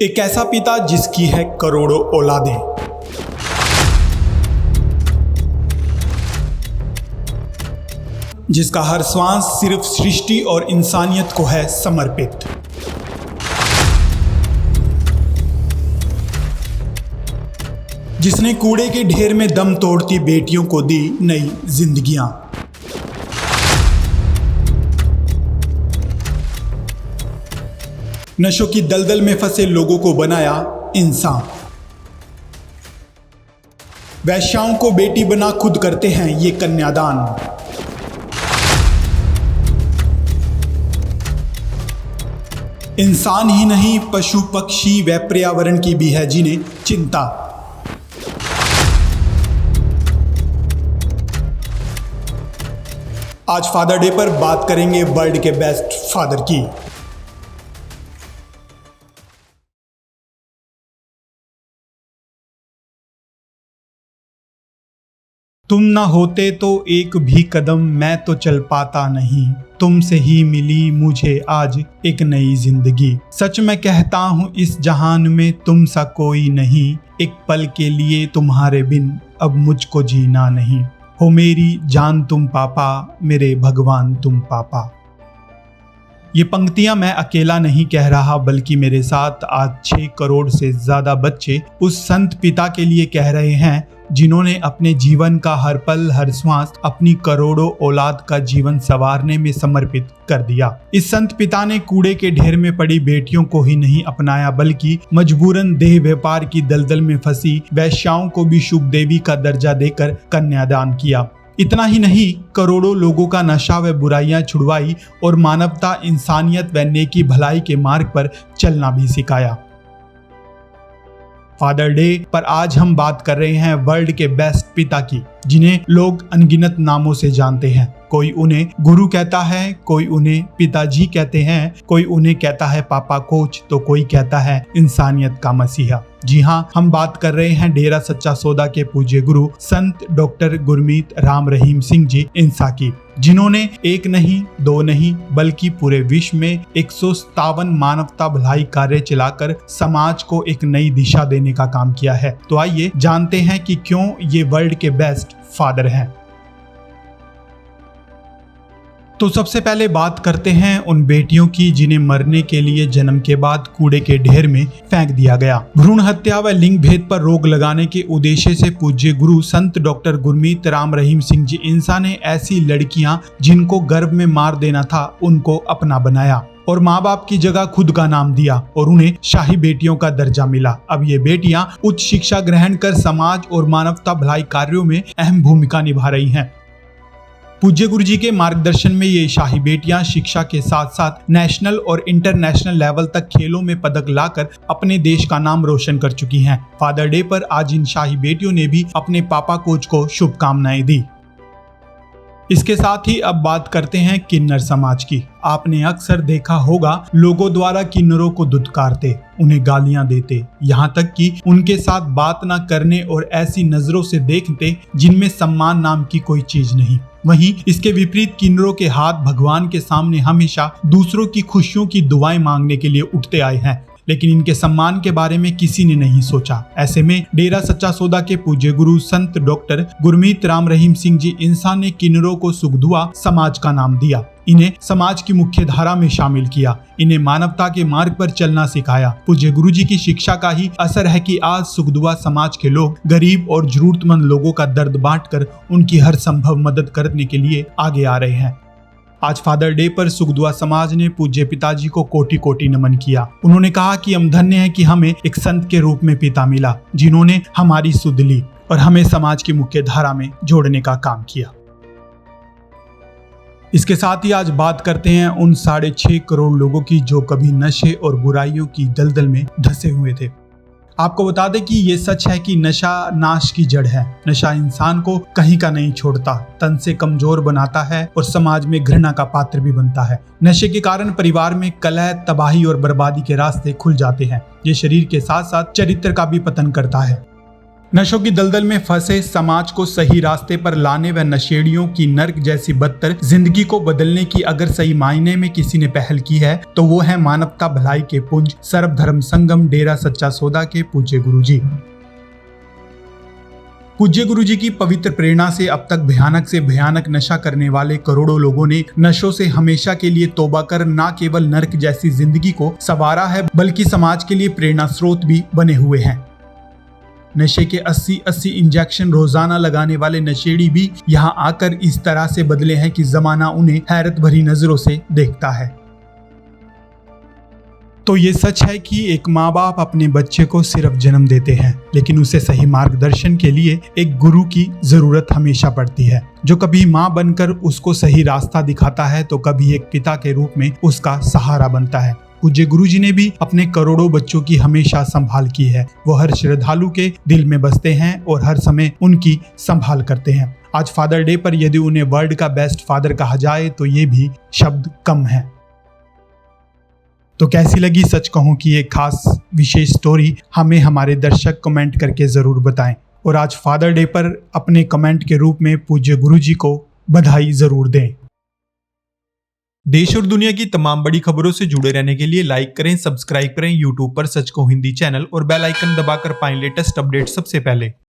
एक ऐसा पिता जिसकी है करोड़ों औलादें। जिसका हर श्वास सिर्फ सृष्टि और इंसानियत को है समर्पित। जिसने कूड़े के ढेर में दम तोड़ती बेटियों को दी नई जिंदगियां। नशों की दलदल में फंसे लोगों को बनाया इंसान। वैश्याओं को बेटी बना खुद करते हैं ये कन्यादान। इंसान ही नहीं पशु पक्षी व पर्यावरण की भी है जिन्हें चिंता। आज फादर डे पर बात करेंगे वर्ल्ड के बेस्ट फादर की। तुम ना होते तो एक भी कदम मैं तो चल पाता नहीं। तुमसे ही मिली मुझे आज एक नई जिंदगी। सच मैं कहता हूँ इस जहान में तुम सा कोई नहीं। एक पल के लिए तुम्हारे बिन अब मुझको जीना नहीं। हो मेरी जान तुम पापा, मेरे भगवान तुम पापा। ये पंक्तियां मैं अकेला नहीं कह रहा बल्कि मेरे साथ आज 6 करोड़ से ज्यादा बच्चे उस संत पिता के लिए कह रहे हैं जिन्होंने अपने जीवन का हर पल हर श्वास अपनी करोड़ों औलाद का जीवन संवारने में समर्पित कर दिया। इस संत पिता ने कूड़े के ढेर में पड़ी बेटियों को ही नहीं अपनाया बल्कि मजबूरन देह व्यापार की दलदल में फंसी वैश्याओं को भी शुभ देवी का दर्जा देकर कन्यादान किया। इतना ही नहीं, करोड़ों लोगों का नशा व बुराइयां छुड़वाई और मानवता इंसानियत व नेकी भलाई के मार्ग पर चलना भी सिखाया। फादर डे पर आज हम बात कर रहे हैं वर्ल्ड के बेस्ट पिता की, जिन्हें लोग अनगिनत नामों से जानते हैं। कोई उन्हें गुरु कहता है, कोई उन्हें पिताजी कहते हैं, कोई उन्हें कहता है पापा कोच, तो कोई कहता है इंसानियत का मसीहा। जी हाँ, हम बात कर रहे हैं डेरा सच्चा सौदा के पूज्य गुरु संत डॉक्टर गुरमीत राम रहीम सिंह जी इंसा की, जिन्होंने एक नहीं दो नहीं बल्कि पूरे विश्व में 157 मानवता भलाई कार्य चलाकर समाज को एक नई दिशा देने का काम किया है। तो आइए जानते हैं कि क्यों ये वर्ल्ड के बेस्ट फादर हैं। तो सबसे पहले बात करते हैं उन बेटियों की जिन्हें मरने के लिए जन्म के बाद कूड़े के ढेर में फेंक दिया गया। भ्रूण हत्या व लिंग भेद पर रोक लगाने के उद्देश्य से पूज्य गुरु संत डॉक्टर गुरमीत राम रहीम सिंह जी इंसा ने ऐसी लड़कियां जिनको गर्भ में मार देना था उनको अपना बनाया और माँ बाप की जगह खुद का नाम दिया और उन्हें शाही बेटियों का दर्जा मिला। अब ये बेटियां उच्च शिक्षा ग्रहण कर समाज और मानवता भलाई कार्यों में अहम भूमिका निभा रही हैं। पूज्य गुरु जी के मार्गदर्शन में ये शाही बेटियां शिक्षा के साथ साथ नेशनल और इंटरनेशनल लेवल तक खेलों में पदक लाकर अपने देश का नाम रोशन कर चुकी हैं। फादर डे पर आज इन शाही बेटियों ने भी अपने पापा कोच को शुभकामनाएं दी। इसके साथ ही अब बात करते हैं किन्नर समाज की। आपने अक्सर देखा होगा लोगों द्वारा किन्नरों को धुतकारते, उन्हें गालियां देते, यहाँ तक कि उनके साथ बात ना करने और ऐसी नजरों से देखते जिनमें सम्मान नाम की कोई चीज नहीं। वहीं इसके विपरीत किन्नरों के हाथ भगवान के सामने हमेशा दूसरों की खुशियों की दुआएं मांगने के लिए उठते आए हैं, लेकिन इनके सम्मान के बारे में किसी ने नहीं सोचा। ऐसे में डेरा सच्चा सौदा के पूज्य गुरु संत डॉक्टर गुरमीत राम रहीम सिंह जी इंसा ने किन्नरों को सुख दुआ समाज का नाम दिया। इन्हें समाज की मुख्य धारा में शामिल किया, इन्हें मानवता के मार्ग पर चलना सिखाया। पूज्य गुरु जी की शिक्षा का ही असर है कि आज सुख दुआ समाज के लोग गरीब और जरूरतमंद लोगों का दर्द बांटकर उनकी हर संभव मदद करने के लिए आगे आ रहे हैं। आज फादर डे पर सुख दुआ समाज ने पूज्य पिताजी को कोटि कोटि नमन किया। उन्होंने कहा कि हम धन्य हैं कि हमें एक संत के रूप में पिता मिला जिन्होंने हमारी सुध ली और हमें समाज की मुख्य धारा में जोड़ने का काम किया। इसके साथ ही आज बात करते हैं उन 6.5 करोड़ लोगों की जो कभी नशे और बुराइयों की दलदल में धंसे हुए थे। आपको बता दें कि ये सच है कि नशा नाश की जड़ है। नशा इंसान को कहीं का नहीं छोड़ता, तन से कमजोर बनाता है और समाज में घृणा का पात्र भी बनता है। नशे के कारण परिवार में कलह, तबाही और बर्बादी के रास्ते खुल जाते हैं। ये शरीर के साथ साथ चरित्र का भी पतन करता है। नशों की दलदल में फंसे समाज को सही रास्ते पर लाने व नशेड़ियों की नर्क जैसी बदतर जिंदगी को बदलने की अगर सही मायने में किसी ने पहल की है तो वो है मानवता भलाई के पुंज सर्वधर्म संगम डेरा सच्चा सौदा के पूज्य गुरुजी। पूज्य गुरुजी की पवित्र प्रेरणा से अब तक भयानक से भयानक नशा करने वाले करोड़ों लोगों ने नशों से हमेशा के लिए तौबा कर न केवल नर्क जैसी जिंदगी को संवारा है बल्कि समाज के लिए प्रेरणा स्रोत भी बने हुए हैं। नशे के 80 इंजेक्शन रोजाना लगाने वाले नशेड़ी भी यहां आकर इस तरह से बदले हैं कि जमाना उन्हें हैरत भरी नजरों से देखता है। तो ये सच है कि एक माँ बाप अपने बच्चे को सिर्फ जन्म देते हैं लेकिन उसे सही मार्गदर्शन के लिए एक गुरु की जरूरत हमेशा पड़ती है, जो कभी माँ बनकर उसको सही रास्ता दिखाता है तो कभी एक पिता के रूप में उसका सहारा बनता है। पूज्य गुरुजी ने भी अपने करोड़ों बच्चों की हमेशा संभाल की है। वो हर श्रद्धालु के दिल में बसते हैं और हर समय उनकी संभाल करते हैं। आज फादर डे पर यदि उन्हें वर्ल्ड का बेस्ट फादर कहा जाए तो ये भी शब्द कम है। तो कैसी लगी सच कहूं कि एक खास विशेष स्टोरी हमें हमारे दर्शक कमेंट करके जरूर बताएं और आज फादर डे पर अपने कमेंट के रूप में पूज्य गुरुजी को बधाई जरूर दें। देश और दुनिया की तमाम बड़ी खबरों से जुड़े रहने के लिए लाइक करें, सब्सक्राइब करें यूट्यूब पर सच को हिंदी चैनल और बेल आइकन दबाकर पाएं लेटेस्ट अपडेट सबसे पहले।